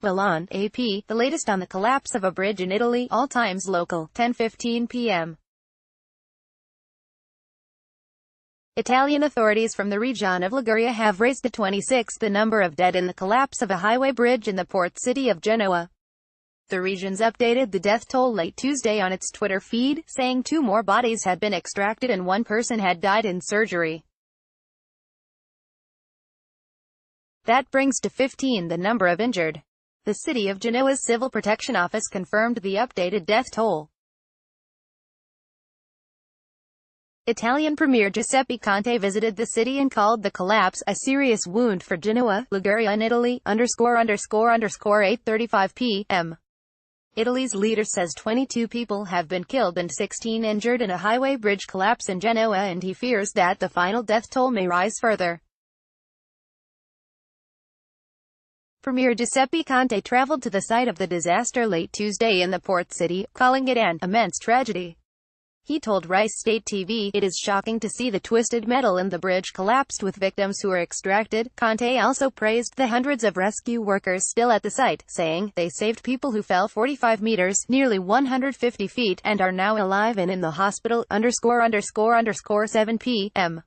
Milan, AP, the latest on the collapse of a bridge in Italy, all times local, 10:15 p.m. Italian authorities from the region of Liguria have raised to 26 the number of dead in the collapse of a highway bridge in the port city of Genoa. The region's updated the death toll late Tuesday on its Twitter feed, saying 2 more bodies had been extracted and 1 person had died in surgery. That brings to 15 the number of injured. The city of Genoa's Civil Protection Office confirmed the updated death toll. Italian Premier Giuseppe Conte visited the city and called the collapse a serious wound for Genoa, Liguria and Italy, __8:35 p.m. Italy's leader says 22 people have been killed and 16 injured in a highway bridge collapse in Genoa, and he fears that the final death toll may rise further. Premier Giuseppe Conte traveled to the site of the disaster late Tuesday in the port city, calling it an immense tragedy. He told Rice State TV, "It is shocking to see the twisted metal in the bridge collapsed with victims who were extracted." Conte also praised the hundreds of rescue workers still at the site, saying, "They saved people who fell 45 meters, nearly 150 feet, and are now alive and in the hospital, __7 p.m.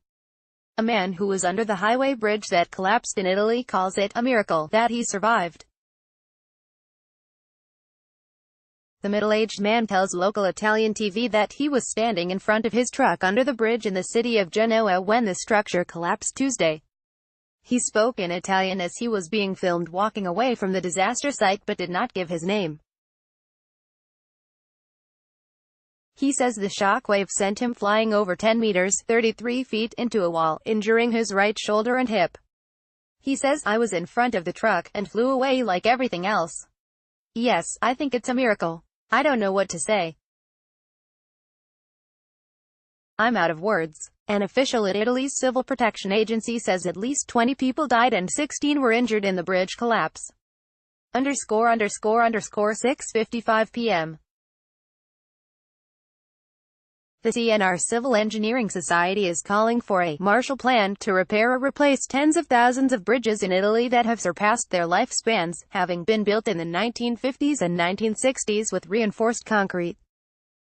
A man who was under the highway bridge that collapsed in Italy calls it a miracle that he survived. The middle-aged man tells local Italian TV that he was standing in front of his truck under the bridge in the city of Genoa when the structure collapsed Tuesday. He spoke in Italian as he was being filmed walking away from the disaster site but did not give his name. He says the shock wave sent him flying over 10 meters, 33 feet, into a wall, injuring his right shoulder and hip. He says, "I was in front of the truck, and flew away like everything else. Yes, I think it's a miracle. I don't know what to say. I'm out of words." An official at Italy's Civil Protection Agency says at least 20 people died and 16 were injured in the bridge collapse. __6:55 p.m. The CNR Civil Engineering Society is calling for a Marshall Plan to repair or replace tens of thousands of bridges in Italy that have surpassed their lifespans, having been built in the 1950s and 1960s with reinforced concrete.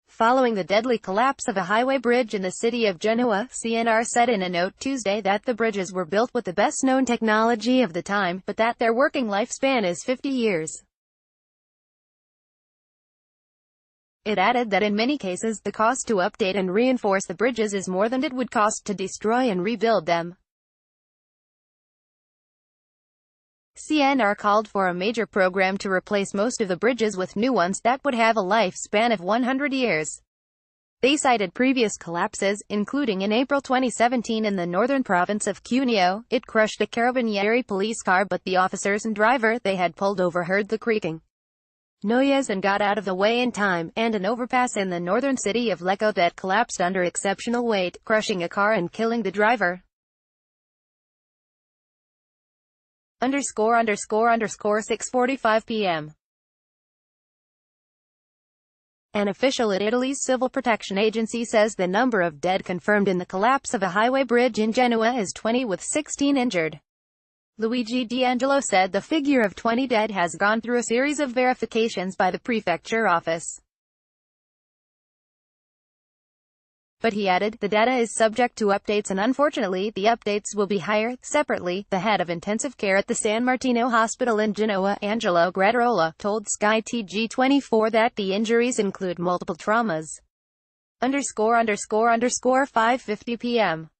Following the deadly collapse of a highway bridge in the city of Genoa, CNR said in a note Tuesday that the bridges were built with the best-known technology of the time, but that their working lifespan is 50 years. It added that in many cases, the cost to update and reinforce the bridges is more than it would cost to destroy and rebuild them. CNR called for a major program to replace most of the bridges with new ones that would have a lifespan of 100 years. They cited previous collapses, including in April 2017 in the northern province of Cuneo. It crushed a Carabinieri police car, but the officers and driver they had pulled over heard the creaking noise and got out of the way in time, and an overpass in the northern city of Lecco that collapsed under exceptional weight, crushing a car and killing the driver. __6:45 p.m. An official at Italy's Civil Protection Agency says the number of dead confirmed in the collapse of a highway bridge in Genoa is 20 with 16 injured. Luigi D'Angelo said the figure of 20 dead has gone through a series of verifications by the prefecture office. But he added, the data is subject to updates and unfortunately the updates will be higher. Separately, the head of intensive care at the San Martino Hospital in Genoa, Angelo Grattarola, told Sky TG24 that the injuries include multiple traumas. __5:50 p.m.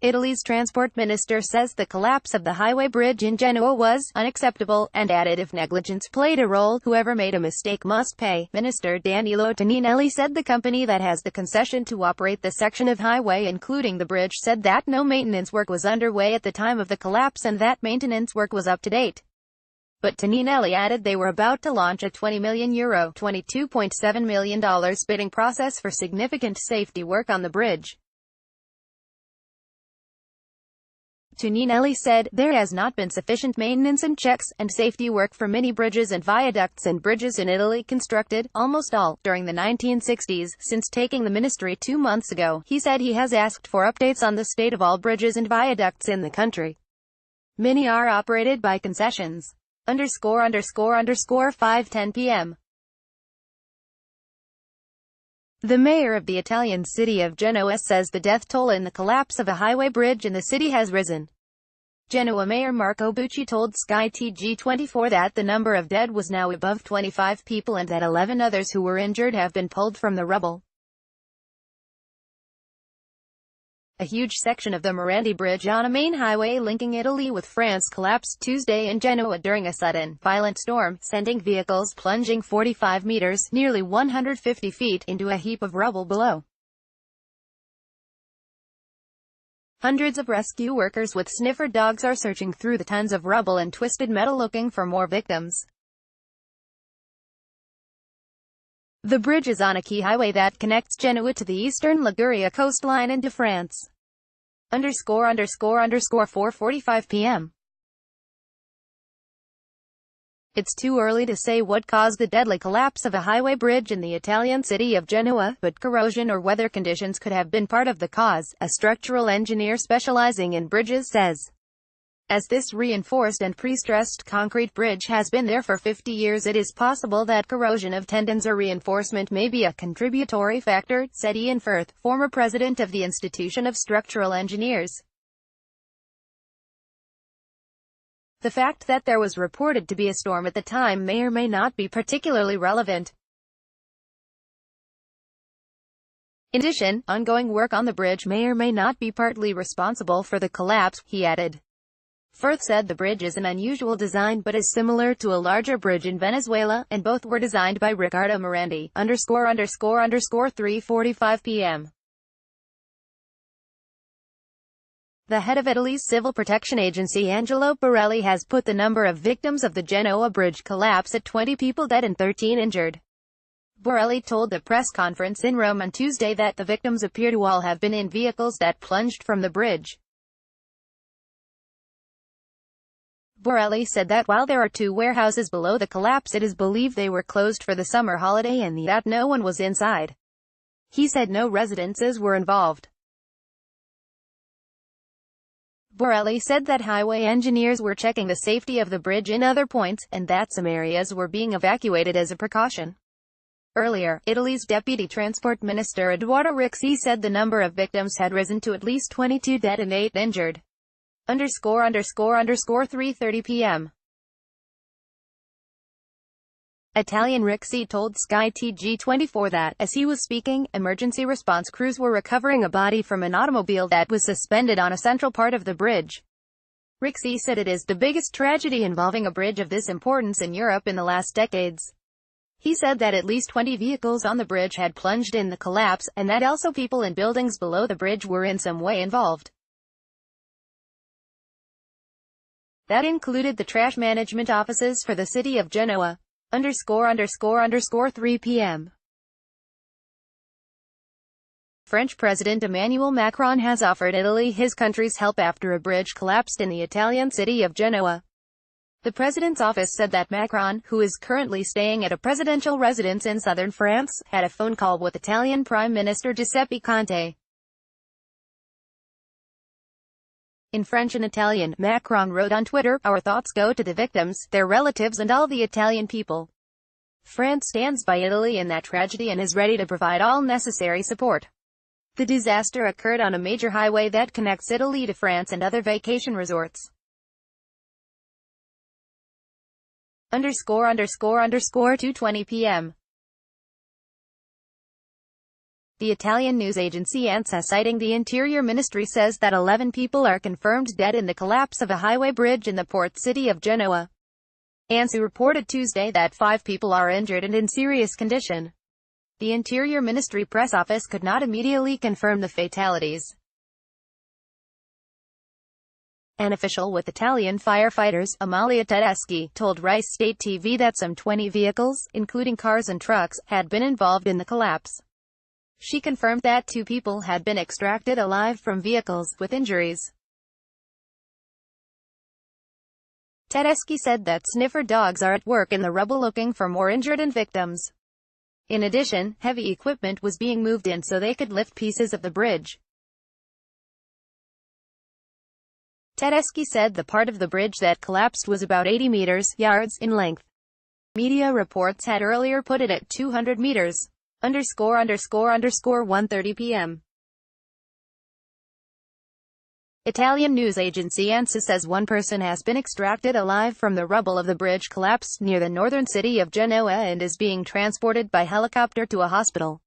Italy's transport minister says the collapse of the highway bridge in Genoa was unacceptable, and added if negligence played a role, whoever made a mistake must pay. Minister Danilo Toninelli said the company that has the concession to operate the section of highway including the bridge said that no maintenance work was underway at the time of the collapse and that maintenance work was up to date. But Toninelli added they were about to launch a €20 million $22.7 million bidding process for significant safety work on the bridge. Toninelli said, there has not been sufficient maintenance and checks, and safety work for many bridges and viaducts and bridges in Italy constructed, almost all, during the 1960s, since taking the ministry 2 months ago. He said he has asked for updates on the state of all bridges and viaducts in the country. Many are operated by concessions. _____ 5:10 p.m. The mayor of the Italian city of Genoa says the death toll in the collapse of a highway bridge in the city has risen. Genoa Mayor Marco Bucci told Sky TG24 that the number of dead was now above 25 people and that 11 others who were injured have been pulled from the rubble. A huge section of the Morandi Bridge on a main highway linking Italy with France collapsed Tuesday in Genoa during a sudden, violent storm, sending vehicles plunging 45 meters, nearly 150 feet, into a heap of rubble below. Hundreds of rescue workers with sniffer dogs are searching through the tons of rubble and twisted metal looking for more victims. The bridge is on a key highway that connects Genoa to the eastern Liguria coastline into France. _____ 4:45 p.m. It's too early to say what caused the deadly collapse of a highway bridge in the Italian city of Genoa, but corrosion or weather conditions could have been part of the cause, a structural engineer specializing in bridges says. As this reinforced and pre-stressed concrete bridge has been there for 50 years, it is possible that corrosion of tendons or reinforcement may be a contributory factor, said Ian Firth, former president of the Institution of Structural Engineers. The fact that there was reported to be a storm at the time may or may not be particularly relevant. In addition, ongoing work on the bridge may or may not be partly responsible for the collapse, he added. Firth said the bridge is an unusual design but is similar to a larger bridge in Venezuela, and both were designed by Riccardo Morandi. _____ 3:45 p.m. The head of Italy's civil protection agency Angelo Borelli has put the number of victims of the Genoa bridge collapse at 20 people dead and 13 injured. Borelli told a press conference in Rome on Tuesday that the victims appear to all have been in vehicles that plunged from the bridge. Borelli said that while there are 2 warehouses below the collapse, it is believed they were closed for the summer holiday and that no one was inside. He said no residences were involved. Borelli said that highway engineers were checking the safety of the bridge in other points, and that some areas were being evacuated as a precaution. Earlier, Italy's Deputy Transport Minister Edoardo Rixi said the number of victims had risen to at least 22 dead and 8 injured. _____ 3:30 p.m. Italian Rixi told Sky TG24 that, as he was speaking, emergency response crews were recovering a body from an automobile that was suspended on a central part of the bridge. Rixi said it is the biggest tragedy involving a bridge of this importance in Europe in the last decades. He said that at least 20 vehicles on the bridge had plunged in the collapse, and that also people in buildings below the bridge were in some way involved. That included the trash management offices for the city of Genoa. _____ 3 p.m. French President Emmanuel Macron has offered Italy his country's help after a bridge collapsed in the Italian city of Genoa. The president's office said that Macron, who is currently staying at a presidential residence in southern France, had a phone call with Italian Prime Minister Giuseppe Conte. In French and Italian, Macron wrote on Twitter, "Our thoughts go to the victims, their relatives and all the Italian people. France stands by Italy in that tragedy and is ready to provide all necessary support." The disaster occurred on a major highway that connects Italy to France and other vacation resorts. _____ 2:20 p.m. The Italian news agency ANSA, citing the Interior Ministry, says that 11 people are confirmed dead in the collapse of a highway bridge in the port city of Genoa. ANSA reported Tuesday that 5 people are injured and in serious condition. The Interior Ministry press office could not immediately confirm the fatalities. An official with Italian firefighters, Amalia Tedeschi, told Rice State TV that some 20 vehicles, including cars and trucks, had been involved in the collapse. She confirmed that 2 people had been extracted alive from vehicles, with injuries. Tedeschi said that sniffer dogs are at work in the rubble looking for more injured and victims. In addition, heavy equipment was being moved in so they could lift pieces of the bridge. Tedeschi said the part of the bridge that collapsed was about 80 meters, yards, in length. Media reports had earlier put it at 200 meters. ____1:30 p.m. Italian news agency ANSA says one person has been extracted alive from the rubble of the bridge collapse near the northern city of Genoa and is being transported by helicopter to a hospital.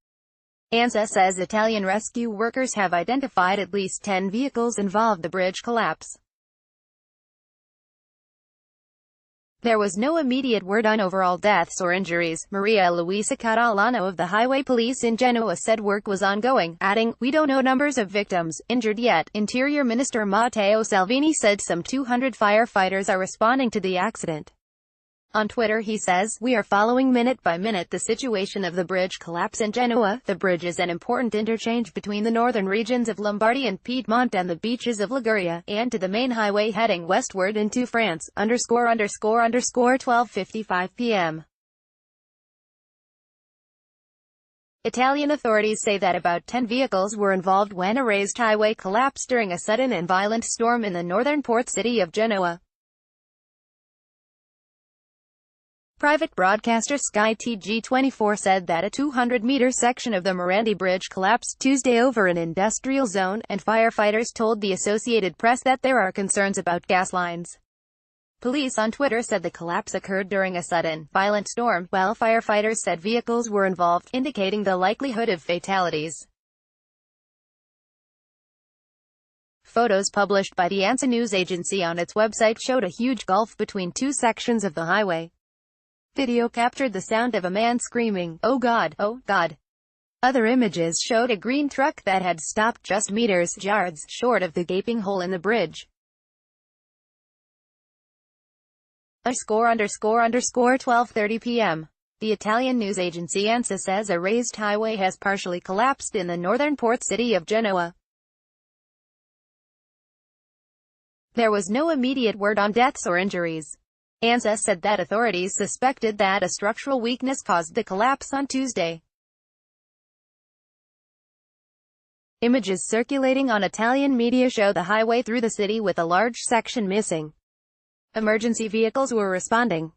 ANSA says Italian rescue workers have identified at least 10 vehicles involved in the bridge collapse. There was no immediate word on overall deaths or injuries. Maria Luisa Catalano of the Highway Police in Genoa said work was ongoing, adding, "We don't know numbers of victims injured yet." Interior Minister Matteo Salvini said some 200 firefighters are responding to the accident. On Twitter he says, "We are following minute by minute the situation of the bridge collapse in Genoa. The bridge is an important interchange between the northern regions of Lombardy and Piedmont and the beaches of Liguria, and to the main highway heading westward into France, ____12:55 p.m. Italian authorities say that about 10 vehicles were involved when a raised highway collapsed during a sudden and violent storm in the northern port city of Genoa. Private broadcaster Sky TG24 said that a 200-meter section of the Morandi Bridge collapsed Tuesday over an industrial zone, and firefighters told the Associated Press that there are concerns about gas lines. Police on Twitter said the collapse occurred during a sudden, violent storm, while firefighters said vehicles were involved, indicating the likelihood of fatalities. Photos published by the ANSA news agency on its website showed a huge gulf between two sections of the highway. Video captured the sound of a man screaming, "Oh God! Oh God!" Other images showed a green truck that had stopped just yards short of the gaping hole in the bridge. ____12:30 p.m. The Italian news agency ANSA says a raised highway has partially collapsed in the northern port city of Genoa. There was no immediate word on deaths or injuries. ANSA said that authorities suspected that a structural weakness caused the collapse on Tuesday. Images circulating on Italian media show the highway through the city with a large section missing. Emergency vehicles were responding.